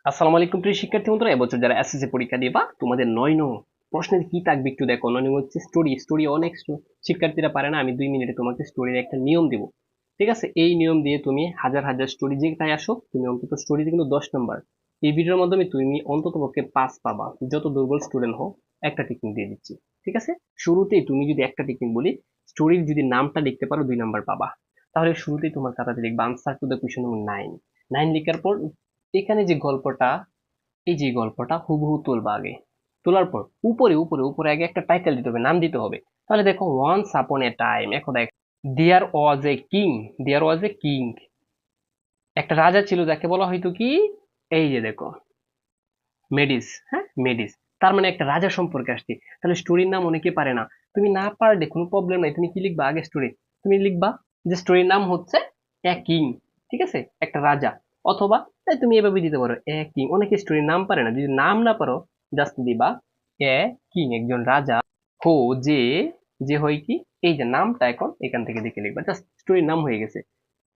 আসসালামু আলাইকুম প্রিয় শিক্ষার্থী বন্ধুরা, এবছর যারা এসএসসি পরীক্ষা দিবা তোমাদের ৯ নং প্রশ্নের কি থাকবে একটু দেখো। ৯ নং হচ্ছে স্টোরি। অনেক শিক্ষার্থীরা পারে না। আমি 2 মিনিটে তোমাকে স্টোরির একটা নিয়ম দিব। ঠিক আছে, এই নিয়ম দিয়ে তুমি হাজার হাজার স্টোরি যেটাই আসো তুমি অন্তত স্টোরিতে কিন্তু 10 নম্বর। এই ভিডিওর মাধ্যমে তুমি অন্তত পক্ষে 5 পাবা। যত দুর্বল স্টুডেন্ট হও, একটা টিকিং দিয়ে দিচ্ছি। ঠিক আছে, শুরুতেই তুমি যদি একটা টিকিং বলি, স্টোরির যদি নামটা লিখতে পারো 2 নম্বর পাবা। তাহলে শুরুতেই তোমার খাতাতে লিখবা আনসার টু দ্য কোয়েশ্চন নম্বর 9। 9 লেখার পর এখানে যে গল্পটা, এই যে গল্পটা হুবহু তুলবা আগে। তোলার পর উপরে উপরে উপরে আগে একটা টাইটেল দিতে হবে, নাম দিতে হবে। তাহলে দেখো ওয়ান্স আপন এ টাইম, এখন দেখ, দেয়ার ওয়াজ a king. There was a king, একটা রাজা ছিল যাকে বলা হয়তো কি, এই যে দেখো, মেডিস। হ্যাঁ, মেডিস। তার মানে একটা রাজা সম্পর্কে আসছে। তাহলে স্টোরির নাম অনেকে পারে না। তুমি না পারলে কোনো প্রবলেম নাই, তুমি কি লিখবা আগে স্টোরি, তুমি লিখবা যে স্টোরির নাম হচ্ছে এ কিং। ঠিক আছে, একটা রাজা। অথবা তুমি এভাবে দিতে পারো এ কিং। অনেকে স্টোরির নাম পারে না, যদি নাম না পারো জাস্ট দিবা এ কিং, একজন রাজা। হো যে, যে হয় কি, এই যে নামটা এখন এখান থেকে দেখে লিখবা, জাস্ট স্টোরির নাম হয়ে গেছে।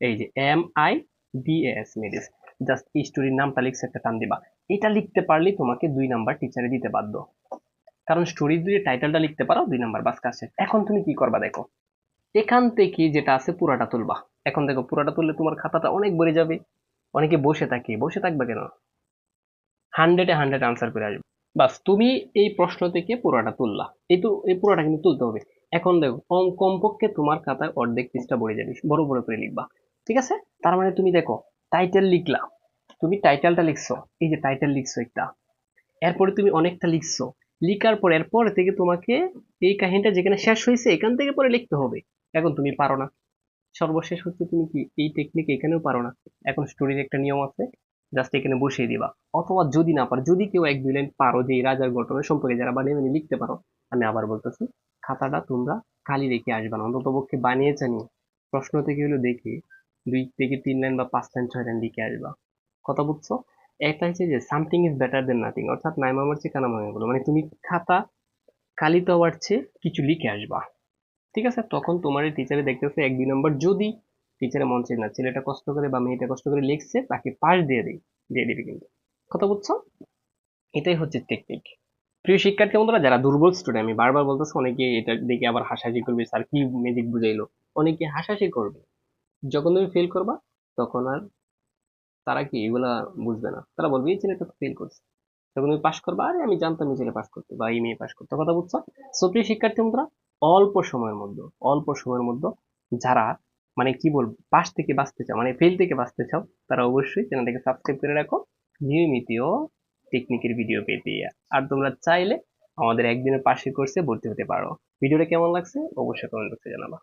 এই যে MIDAS, মেডিস। জাস্ট এই স্টোরির নামটা লিখছে, একটা টান দিবা। এটা লিখতে পারলে তোমাকে 2 নাম্বার টিচারে দিতে বাধ্য। কারণ স্টোরির যদি টাইটেলটা লিখতে পারো 2 নাম্বার, বাস কাজ শেষ। এখন তুমি কি করবা দেখো, এখান থেকে যেটা আছে পুরাটা তুলবা। এখন দেখো পুরাটা তুললে তোমার খাতাটা অনেক বেড়ে যাবে। অনেকে বসে থাকে, বসে থাকবে কেন, 100-এ 100 আনসার করে আসবে। বাস তুমি এই প্রশ্ন থেকে পুরাটা তুললা। এই পুরাটা কিন্তু তুলতে হবে। এখন দেখো কমপক্ষে তোমার খাতায় অর্ধেক পৃষ্ঠা ভরে যাবে, বড় বড় করে লিখবা। ঠিক আছে, তার মানে তুমি দেখো টাইটেল লিখলা, তুমি টাইটেলটা লিখছো, এই যে টাইটেল লিখছো একটা, এরপরে তুমি অনেকটা লিখছো। লিখার পর এরপর থেকে তোমাকে এই কাহিনীটা যেখানে শেষ হয়েছে এখান থেকে পরে লিখতে হবে। এখন তুমি পারো না, সর্বশেষ হচ্ছে তুমি কি এই টেকনিক এখানেও পারো না। এখন স্টোরির একটা নিয়ম আছে, জাস্ট এখানে বসিয়ে দিবা। অথবা যদি না পারো, যদি কেউ 1-2 লাইন পারো যে এই রাজার ঘটনা সম্পর্কে, যারা বানিয়ে বানিয়ে লিখতে পারো, আমি আবার বলতেছি, খাতাটা তোমরা খালি রেখে আসবা না, অন্তত পক্ষে বানিয়েছে নিয়ে প্রশ্ন থেকে হলো দেখে 2 থেকে 3 লাইন বা 5 লাইন 6 লাইন লিখে আসবা। কথা বুঝছো? একটা হচ্ছে যে something is better then nothing, অর্থাৎ নাই মামার চেয়ে কানা মামা বলো, মানে তুমি খাতা খালি তো আবার চেয়ে কিছু লিখে আসবা। ঠিক আছে, তখন তোমার টিচারে দেখতেছে 1-2 নম্বর। যদি টিচারের মন চায় না ছেলেটা কষ্ট করে বা মেয়েটা কষ্ট করে লিখছে, তাকে পাশ দিয়ে দিবে কিন্তু। কথা বুঝছো? এটাই হচ্ছে টেকনিক। প্রিয় শিক্ষার্থী বন্ধুরা, যারা দুর্বল স্টুডেন্ট, আমি বারবার বলতেছি, অনেকে এটা দেখে আবার হাসাহাসি করবে, স্যার কি ম্যাজিক বুঝাইলো। অনেকে হাসাহাসি করবে, যখন তুমি ফেল করবা তখন আর তারা কি এগুলা বুঝবে না, তারা বলবে এই ছেলেটা তো ফেল করছে। তখন তুমি পাশ করবা, আরে আমি জানতাম এই ছেলে পাশ করতে বা এই মেয়ে পাশ করতে। কথা বুঝছো? সো প্রিয় শিক্ষার্থী বন্ধুরা, অল্প সময়ের মধ্যে যারা, মানে কি বলবো, পাশ থেকে বাঁচতে চাও, মানে ফেল থেকে বাঁচতে চাও, তারা অবশ্যই চ্যানেলটাকে সাবস্ক্রাইব করে রাখো নিয়মিত টেকনিকের ভিডিও পেতে। আর তোমরা চাইলে আমাদের একদিনের পাশের কোর্সে ভর্তি হতে পারো। ভিডিওটা কেমন লাগছে অবশ্যই কমেন্ট বক্সে জানাবা।